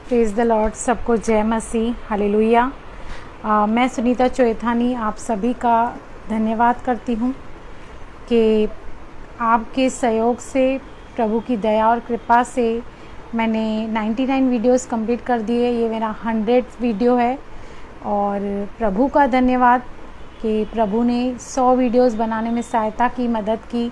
Praise the Lord. सबको जय मसीह, hallelujah. मैं सुनीता चोएथानी आप सभी का धन्यवाद करती हूँ कि आपके सहयोग से, प्रभु की दया और कृपा से मैंने 99 वीडियोस कंप्लीट कर दिए। ये मेरा 100th वीडियो है और प्रभु का धन्यवाद कि प्रभु ने 100 वीडियोस बनाने में सहायता की, मदद की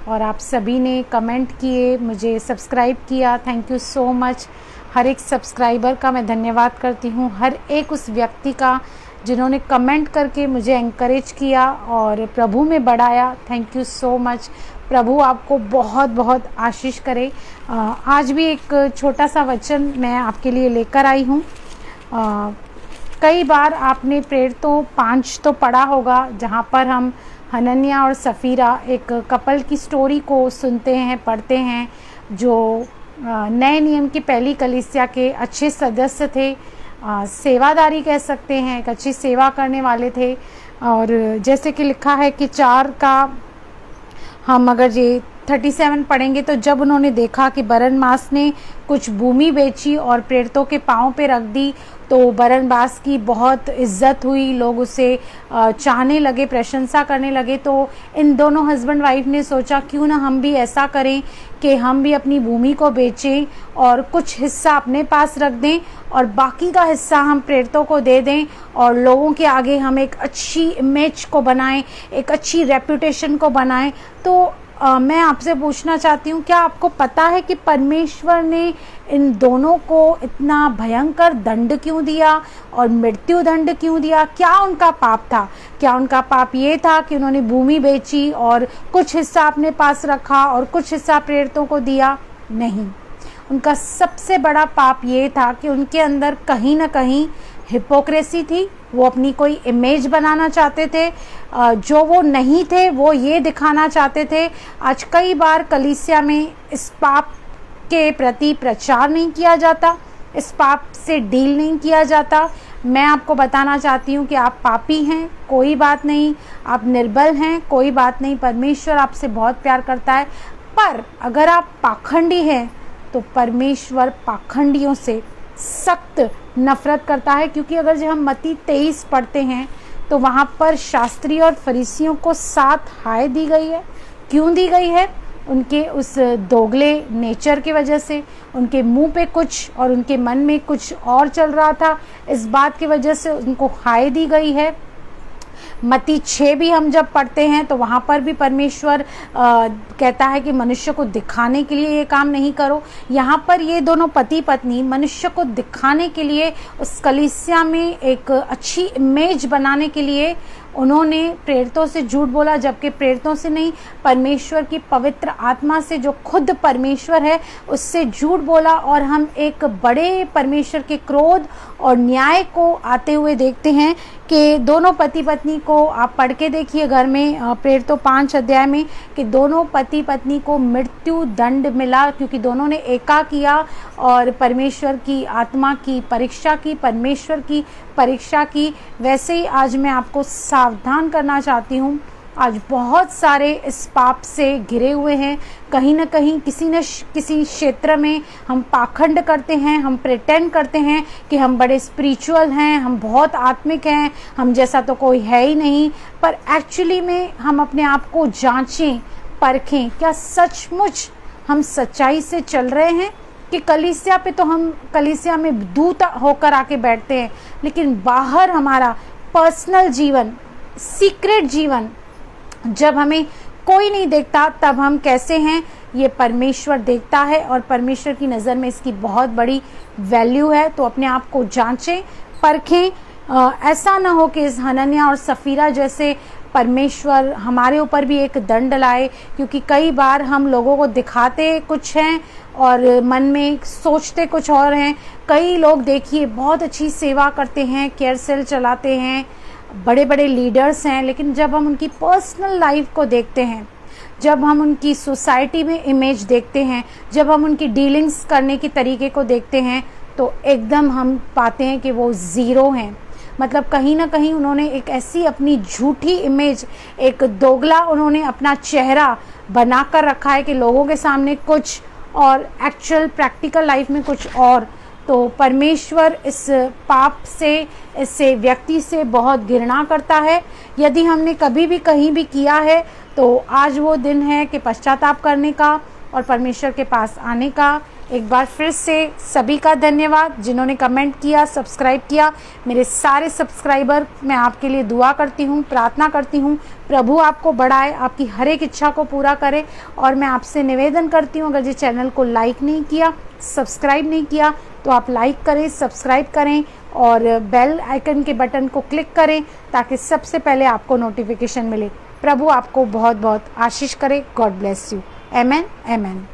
और आप सभी ने कमेंट किए, मुझे सब्सक्राइब किया। Thank you so much. हर एक सब्सक्राइबर का मैं धन्यवाद करती हूँ, हर एक उस व्यक्ति का जिन्होंने कमेंट करके मुझे एंकरेज किया और प्रभु में बढ़ाया। Thank you so much. प्रभु आपको बहुत बहुत आशीष करे। आज भी एक छोटा सा वचन मैं आपके लिए लेकर आई हूँ। कई बार आपने प्रेरितों 5 तो पढ़ा होगा, जहाँ पर हम हनन्याह और सफीरा एक कपल की स्टोरी को सुनते हैं, पढ़ते हैं, जो नए नियम की पहली कलीसिया के अच्छे सदस्य थे, सेवादारी कह सकते हैं, एक अच्छी सेवा करने वाले थे। और जैसे कि लिखा है कि 4 का हम अगर ये 37 पढ़ेंगे तो जब उन्होंने देखा कि बरनबास ने कुछ भूमि बेची और प्रेरितों के पाँव पे रख दी तो बरनबास की बहुत इज्जत हुई, लोग उसे चाहने लगे, प्रशंसा करने लगे। तो इन दोनों हस्बैंड वाइफ ने सोचा क्यों ना हम भी ऐसा करें कि हम भी अपनी भूमि को बेचें और कुछ हिस्सा अपने पास रख दें और बाकी का हिस्सा हम प्रेरितों को दे दें और लोगों के आगे हम एक अच्छी इमेज को बनाएं, एक अच्छी रेपुटेशन को बनाएं। तो मैं आपसे पूछना चाहती हूँ, क्या आपको पता है कि परमेश्वर ने इन दोनों को इतना भयंकर दंड क्यों दिया और मृत्यु दंड क्यों दिया? क्या उनका पाप था? क्या उनका पाप ये था कि उन्होंने भूमि बेची और कुछ हिस्सा अपने पास रखा और कुछ हिस्सा प्रेरितों को दिया? नहीं, उनका सबसे बड़ा पाप ये था कि उनके अंदर कहीं ना कहीं हिपोक्रेसी थी। वो अपनी कोई इमेज बनाना चाहते थे, जो वो नहीं थे वो ये दिखाना चाहते थे। आज कई बार कलीसिया में इस पाप के प्रति प्रचार नहीं किया जाता, इस पाप से डील नहीं किया जाता। मैं आपको बताना चाहती हूँ कि आप पापी हैं, कोई बात नहीं, आप निर्बल हैं, कोई बात नहीं, परमेश्वर आपसे बहुत प्यार करता है। पर अगर आप पाखंडी हैं तो परमेश्वर पाखंडियों से सख्त नफरत करता है। क्योंकि अगर जब हम मत्ती 23 पढ़ते हैं तो वहाँ पर शास्त्री और फरीसियों को 7 हाय दी गई है। क्यों दी गई है? उनके उस दोगले नेचर की वजह से, उनके मुंह पे कुछ और उनके मन में कुछ और चल रहा था, इस बात की वजह से उनको हाय दी गई है। मत्ती 6 भी हम जब पढ़ते हैं तो वहाँ पर भी परमेश्वर कहता है कि मनुष्य को दिखाने के लिए ये काम नहीं करो। यहाँ पर ये दोनों पति पत्नी मनुष्य को दिखाने के लिए, उस कलीसिया में एक अच्छी इमेज बनाने के लिए उन्होंने प्रेरितों से झूठ बोला, जबकि प्रेरितों से नहीं, परमेश्वर की पवित्र आत्मा से जो खुद परमेश्वर है उससे झूठ बोला। और हम एक बड़े परमेश्वर के क्रोध और न्याय को आते हुए देखते हैं कि दोनों पति पत्नी को आप पढ़ के देखिए घर में, प्रेरितों 5 अध्याय में, कि दोनों पति पत्नी को मृत्यु दंड मिला क्योंकि दोनों ने एका किया और परमेश्वर की आत्मा की परीक्षा की, परमेश्वर की परीक्षा की। वैसे ही आज मैं आपको सावधान करना चाहती हूँ। आज बहुत सारे इस पाप से घिरे हुए हैं। कहीं ना कहीं किसी न किसी क्षेत्र में हम पाखंड करते हैं, हम प्रिटेंड करते हैं कि हम बड़े स्पिरिचुअल हैं, हम बहुत आत्मिक हैं, हम जैसा तो कोई है ही नहीं। पर एक्चुअली में हम अपने आप को जांचें, परखें, क्या सचमुच हम सच्चाई से चल रहे हैं? कि कलीसिया पे तो हम कलीसिया में दूत होकर आके बैठते हैं, लेकिन बाहर हमारा पर्सनल जीवन, सीक्रेट जीवन, जब हमें कोई नहीं देखता तब हम कैसे हैं ये परमेश्वर देखता है और परमेश्वर की नज़र में इसकी बहुत बड़ी वैल्यू है। तो अपने आप को जांचें, परखें। ऐसा ना हो कि इस हनन्याह और सफीरा जैसे परमेश्वर हमारे ऊपर भी एक दंड लाए। क्योंकि कई बार हम लोगों को दिखाते कुछ हैं और मन में सोचते कुछ और हैं। कई लोग देखिए बहुत अच्छी सेवा करते हैं, केयर सेल चलाते हैं, बड़े बड़े लीडर्स हैं, लेकिन जब हम उनकी पर्सनल लाइफ को देखते हैं, जब हम उनकी सोसाइटी में इमेज देखते हैं, जब हम उनकी डीलिंग्स करने के तरीके को देखते हैं तो एकदम हम पाते हैं कि वो ज़ीरो हैं। मतलब कहीं ना कहीं उन्होंने एक ऐसी अपनी झूठी इमेज, एक दोगला उन्होंने अपना चेहरा बनाकर रखा है कि लोगों के सामने कुछ और एक्चुअल प्रैक्टिकल लाइफ में कुछ और। तो परमेश्वर इस पाप से, इससे व्यक्ति से बहुत घृणा करता है। यदि हमने कभी भी कहीं भी किया है तो आज वो दिन है कि पश्चाताप करने का और परमेश्वर के पास आने का। एक बार फिर से सभी का धन्यवाद जिन्होंने कमेंट किया, सब्सक्राइब किया। मेरे सारे सब्सक्राइबर, मैं आपके लिए दुआ करती हूँ, प्रार्थना करती हूँ, प्रभु आपको बढ़ाए, आपकी हर एक इच्छा को पूरा करे। और मैं आपसे निवेदन करती हूँ, अगर ये चैनल को लाइक नहीं किया, सब्सक्राइब नहीं किया, तो आप लाइक करें, सब्सक्राइब करें और बेल आइकन के बटन को क्लिक करें ताकि सबसे पहले आपको नोटिफिकेशन मिले। प्रभु आपको बहुत बहुत आशीष करे। God bless you. Amen, amen.